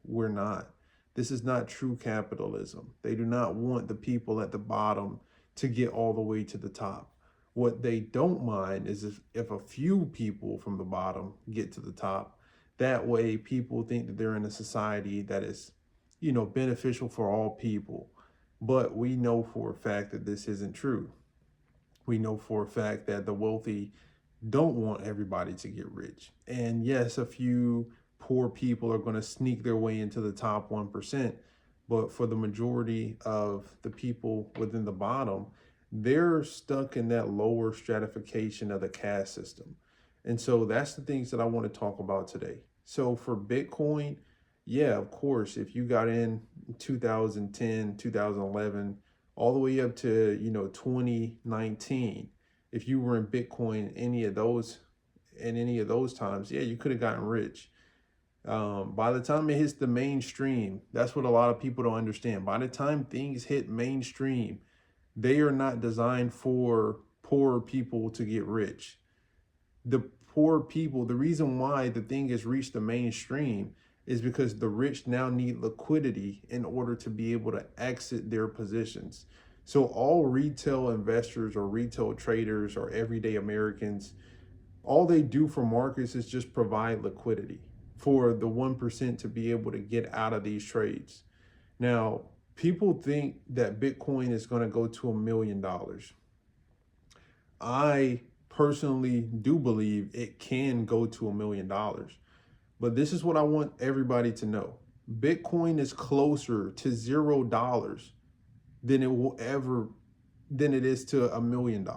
we're not. This is not true capitalism. They do not want the people at the bottom to get all the way to the top. What they don't mind is if a few people from the bottom get to the top. That way, people think that they're in a society that is, beneficial for all people. But we know for a fact that this isn't true. We know for a fact that the wealthy don't want everybody to get rich. And yes, a few poor people are going to sneak their way into the top 1%. But for the majority of the people within the bottom, they're stuck in that lower stratification of the caste system. And so that's the things that I want to talk about today. So for Bitcoin, yeah, of course, if you got in 2010, 2011, all the way up to, 2019, if you were in Bitcoin any of those times, yeah, you could have gotten rich. By the time it hits the mainstream, that's what a lot of people don't understand. By the time things hit mainstream, they are not designed for poor people to get rich. The poor people, the reason why the thing has reached the mainstream is because the rich now need liquidity in order to be able to exit their positions. So all retail investors or retail traders or everyday Americans, all they do for markets is just provide liquidity for the 1% to be able to get out of these trades. Now, people think that Bitcoin is going to go to $1 million. I personally do believe it can go to $1 million. But this is what I want everybody to know. Bitcoin is closer to $0 than it will ever than it is to $1 million.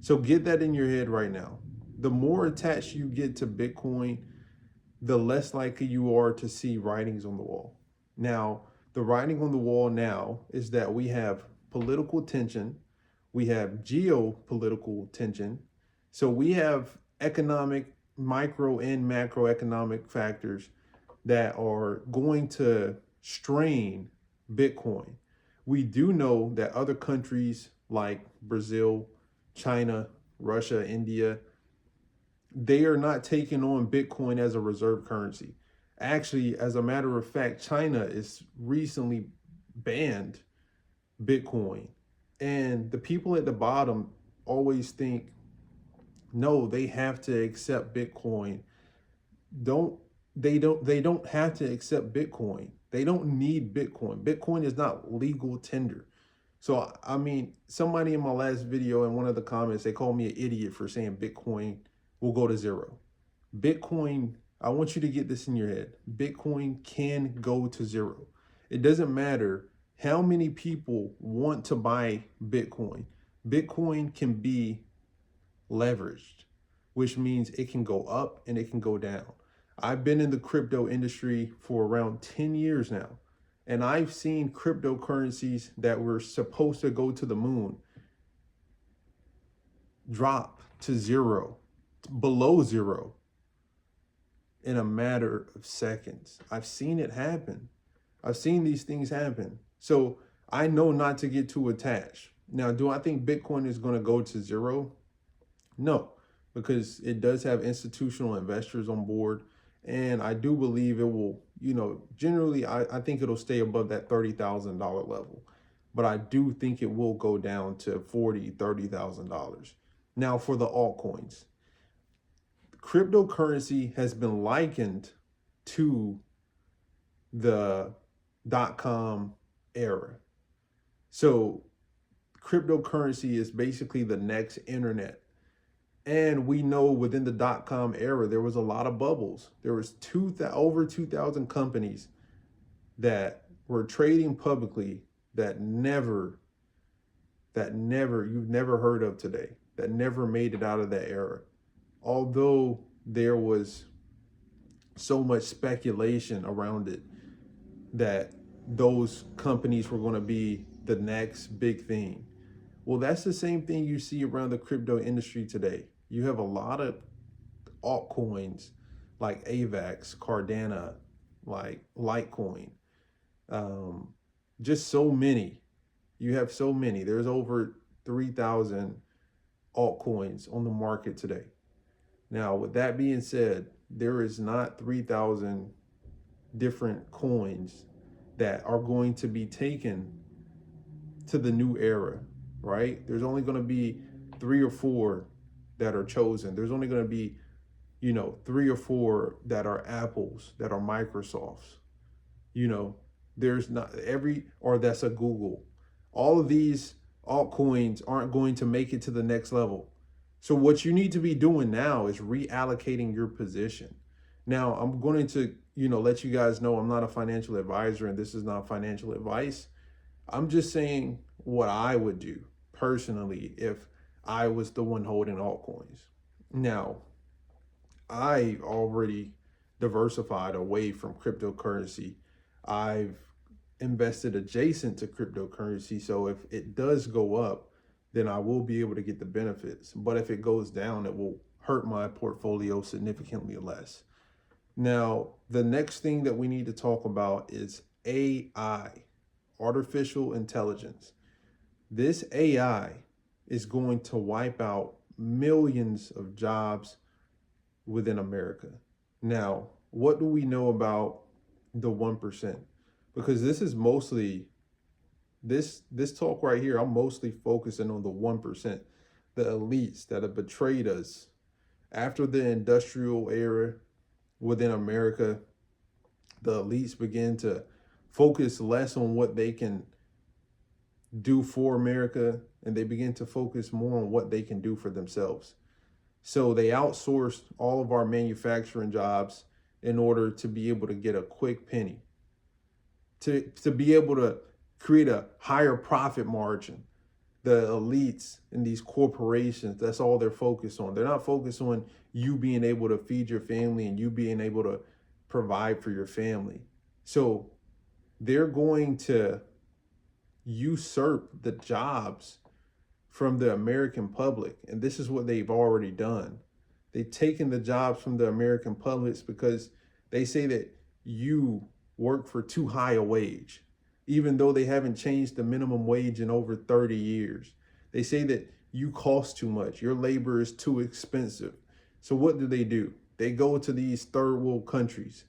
So get that in your head right now. The more attached you get to Bitcoin, the less likely you are to see writings on the wall. Now, the writing on the wall now is that we have political tension, we have geopolitical tension. So we have economic, micro and macroeconomic factors that are going to strain Bitcoin. We do know that other countries like Brazil, China, Russia, India, they are not taking on Bitcoin as a reserve currency. Actually, as a matter of fact, China is recently banned Bitcoin. And the people at the bottom always think, no, they have to accept Bitcoin. Don't they don't have to accept Bitcoin. They don't need Bitcoin. Bitcoin is not legal tender. So I mean, somebody in my last video in one of the comments, they called me an idiot for saying Bitcoin will go to zero. Bitcoin, I want you to get this in your head. Bitcoin can go to zero. It doesn't matter how many people want to buy Bitcoin. Bitcoin can be leveraged, which means it can go up and it can go down. I've been in the crypto industry for around 10 years now, and I've seen cryptocurrencies that were supposed to go to the moon drop to zero, below zero, in a matter of seconds. I've seen it happen. I've seen these things happen. So I know not to get too attached. Now, do I think Bitcoin is going to go to zero? No, because it does have institutional investors on board. And I do believe it will, generally, I think it'll stay above that $30,000 level. But I do think it will go down to $40,000, $30,000. Now, for the altcoins, cryptocurrency has been likened to the .com era. So cryptocurrency is basically the next internet. And we know within the .com era, there was a lot of bubbles. There was over 2,000 companies that were trading publicly you've never heard of today, that never made it out of that era. Although there was so much speculation around it that those companies were going to be the next big thing. Well, that's the same thing you see around the crypto industry today. You have a lot of altcoins like AVAX, Cardano, like Litecoin, just so many. You have so many. There's over 3,000 altcoins on the market today. Now, with that being said, there is not 3,000 different coins that are going to be taken to the new era, right? There's only going to be 3 or 4 that are chosen. There's only going to be, 3 or 4 that are Apples, that are Microsofts. You know, there's not or that's a Google. All of these altcoins aren't going to make it to the next level. So what you need to be doing now is reallocating your position. Now, I'm going to, let you guys know I'm not a financial advisor and this is not financial advice. I'm just saying what I would do personally if I was the one holding altcoins. Now, I already diversified away from cryptocurrency. I've invested adjacent to cryptocurrency. So if it does go up, then I will be able to get the benefits. But if it goes down, it will hurt my portfolio significantly less. Now, the next thing that we need to talk about is AI, artificial intelligence. This AI is going to wipe out millions of jobs within America. Now, what do we know about the 1%? Because this is mostly this talk right here, I'm mostly focusing on the 1%, the elites that have betrayed us after the industrial era within America. The elites begin to focus less on what they can do for America and they begin to focus more on what they can do for themselves. So they outsourced all of our manufacturing jobs in order to be able to get a quick penny, to be able to create a higher profit margin. The elites in these corporations, that's all they're focused on. They're not focused on you being able to feed your family and you being able to provide for your family. So they're going to usurp the jobs from the American public. And this is what they've already done. They've taken the jobs from the American public because they say that you work for too high a wage, even though they haven't changed the minimum wage in over 30 years. They say that you cost too much. Your labor is too expensive. So what do? They go to these third world countries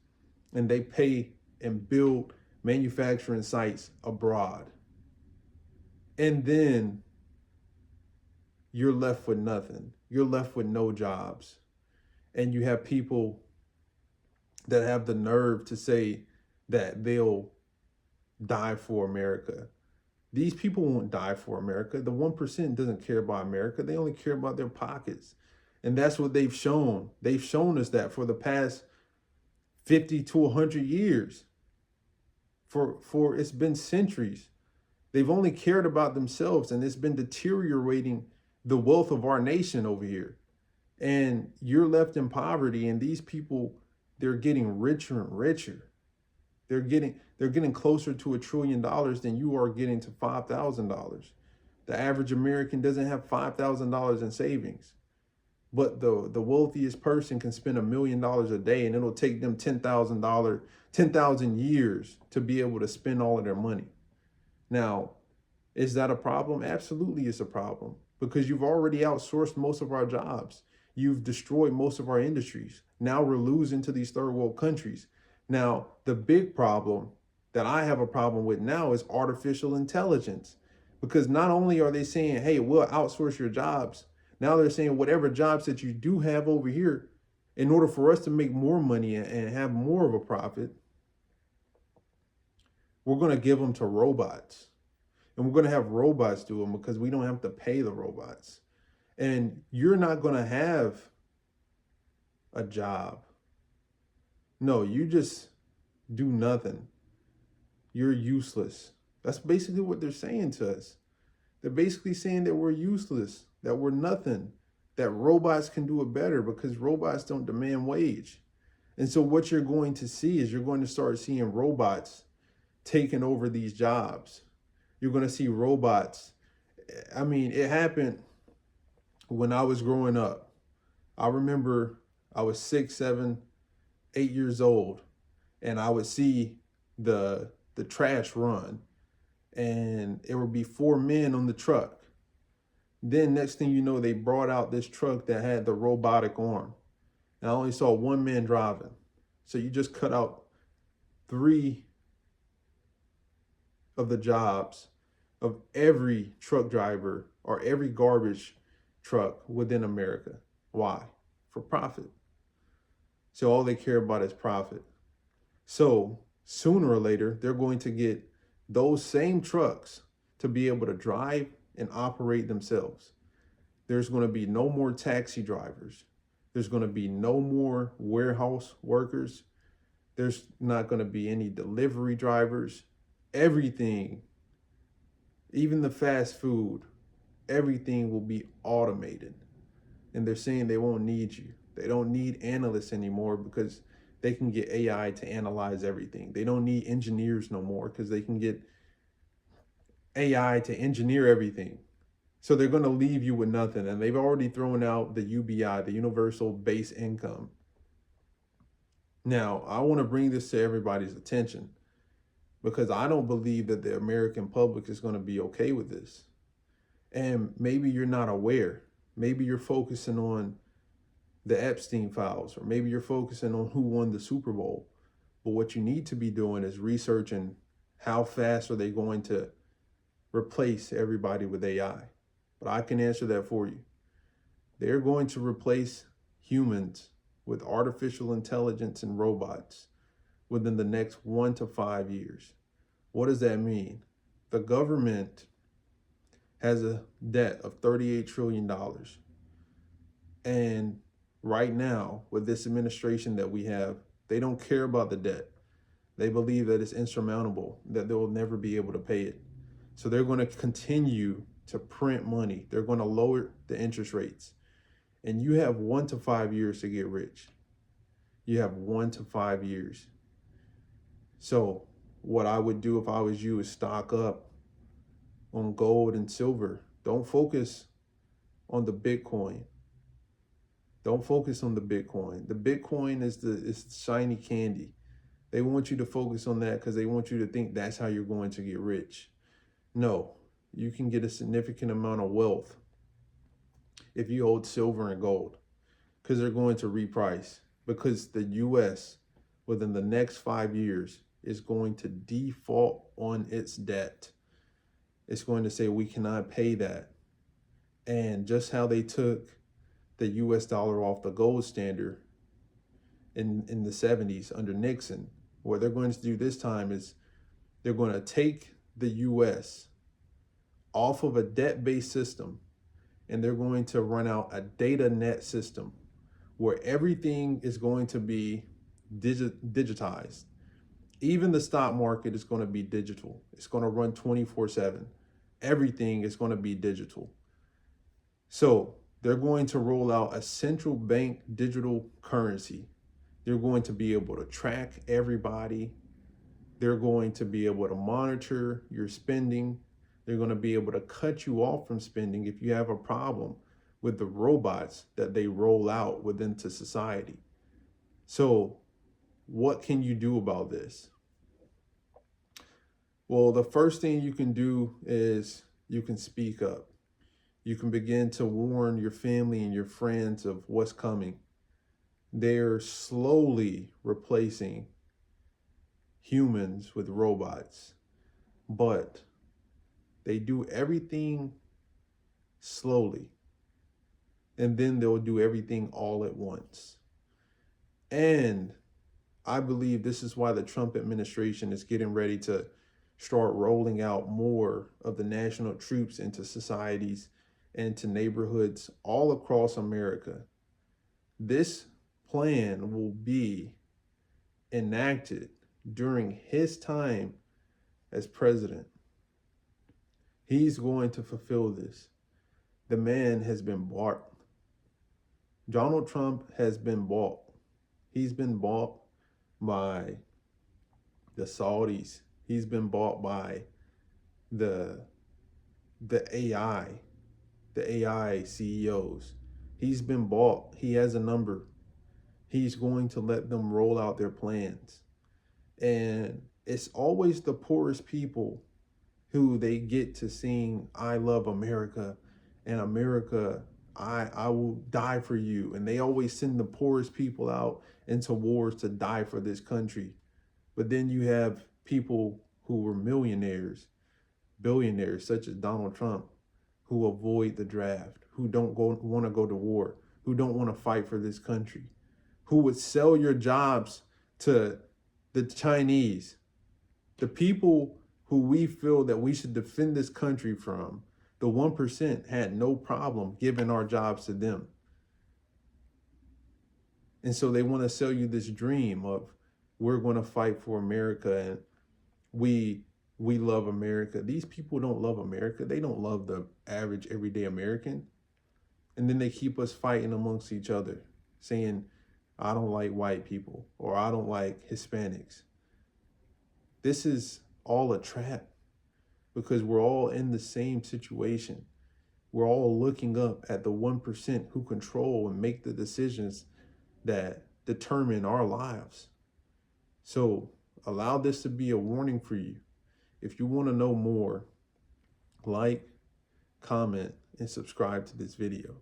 and they pay and build manufacturing sites abroad. And then you're left with nothing. You're left with no jobs. And you have people that have the nerve to say that they'll die for America. These people won't die for America. The 1% doesn't care about America. They only care about their pockets. And that's what they've shown. They've shown us that for the past 50 to 100 years. For it's been centuries. They've only cared about themselves, and it's been deteriorating the wealth of our nation over here. And you're left in poverty, and these people, they're getting richer and richer. They're getting closer to $1 trillion than you are getting to $5,000. The average American doesn't have $5,000 in savings. But the wealthiest person can spend $1 million a day, and it'll take them $10,000 years to be able to spend all of their money. Now, is that a problem? Absolutely, it's a problem because you've already outsourced most of our jobs. You've destroyed most of our industries. Now we're losing to these third world countries. Now, the big problem that I have a problem with now is artificial intelligence, because not only are they saying, hey, we'll outsource your jobs. Now they're saying whatever jobs that you do have over here, in order for us to make more money and have more of a profit, we're going to give them to robots. And we're going to have robots do them because we don't have to pay the robots. And you're not going to have a job. No, you just do nothing. You're useless. That's basically what they're saying to us. They're basically saying that we're useless, that we're nothing, that robots can do it better because robots don't demand wage. And so what you're going to see is you're going to start seeing robots taking over these jobs. You're going to see robots. I mean, it happened when I was growing up. I remember I was 6, 7, 8 years old, and I would see the trash run, and it would be 4 men on the truck. Then next thing you know, they brought out this truck that had the robotic arm. And I only saw 1 man driving. So you just cut out 3 of the jobs of every truck driver or every garbage truck within America. Why? For profit. So all they care about is profit. So sooner or later, they're going to get those same trucks to be able to drive and operate themselves. There's going to be no more taxi drivers. There's going to be no more warehouse workers. There's not going to be any delivery drivers. Everything, even the fast food, everything will be automated. And they're saying they won't need you. They don't need analysts anymore because they can get AI to analyze everything. They don't need engineers no more because they can get AI to engineer everything. So they're going to leave you with nothing. And they've already thrown out the UBI, the Universal Base Income. Now, I want to bring this to everybody's attention because I don't believe that the American public is going to be okay with this. And maybe you're not aware. Maybe you're focusing on the Epstein files, or maybe you're focusing on who won the Super Bowl. But what you need to be doing is researching how fast are they going to replace everybody with AI. But I can answer that for you. They're going to replace humans with artificial intelligence and robots within the next 1 to 5 years. What does that mean? The government has a debt of $38 trillion. And right now, with this administration that we have, they don't care about the debt. They believe that it's insurmountable, that they'll never be able to pay it. So they're going to continue to print money. They're going to lower the interest rates. And you have 1 to 5 years to get rich. You have 1 to 5 years. So what I would do if I was you is stock up on gold and silver. Don't focus on the Bitcoin. Don't focus on the Bitcoin. The Bitcoin is the shiny candy. They want you to focus on that because they want you to think that's how you're going to get rich. No, you can get a significant amount of wealth if you hold silver and gold because they're going to reprice, because the US within the next 5 years is going to default on its debt. It's going to say we cannot pay that. And just how they took the US dollar off the gold standard in the 70s under Nixon, what they're going to do this time is they're going to take the US off of a debt-based system, and they're going to run out a data net system where everything is going to be digitized. Even the stock market is going to be digital. It's going to run 24/7. Everything is going to be digital. So they're going to roll out a central bank digital currency. They're going to be able to track everybody. They're going to be able to monitor your spending. They're going to be able to cut you off from spending if you have a problem with the robots that they roll out within to society. So what can you do about this? Well, the first thing you can do is you can speak up. You can begin to warn your family and your friends of what's coming. They're slowly replacing humans with robots, but they do everything slowly, and then they'll do everything all at once. And I believe this is why the Trump administration is getting ready to start rolling out more of the national troops into societies and to neighborhoods all across America. This plan will be enacted during his time as president. He's going to fulfill this. The man has been bought. Donald Trump has been bought. He's been bought by the Saudis. He's been bought by the AI CEOs. He's been bought. He has a number. He's going to let them roll out their plans. And it's always the poorest people who they get to sing "I love America" and "America, I will die for you." And they always send the poorest people out into wars to die for this country. But then you have people who were millionaires, billionaires, such as Donald Trump, who avoid the draft, who don't want to go to war, who don't want to fight for this country, who would sell your jobs to the Chinese, the people who we feel that we should defend this country from. The 1% had no problem giving our jobs to them. And so they want to sell you this dream of, we're going to fight for America and we love America. These people don't love America. They don't love the average everyday American. And then they keep us fighting amongst each other, saying, I don't like white people, or I don't like Hispanics. This is all a trap, because we're all in the same situation. We're all looking up at the 1% who control and make the decisions that determine our lives. So allow this to be a warning for you. If you want to know more, like, comment, and subscribe to this video,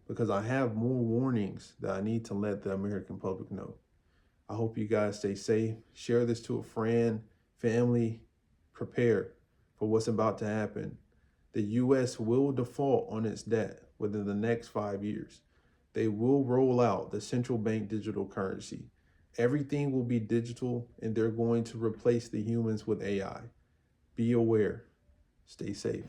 because I have more warnings that I need to let the American public know. I hope you guys stay safe. Share this to a friend, family. Prepare for what's about to happen. The U.S. will default on its debt within the next 5 years. They will roll out the central bank digital currency. Everything will be digital, and they're going to replace the humans with AI. Be aware. Stay safe.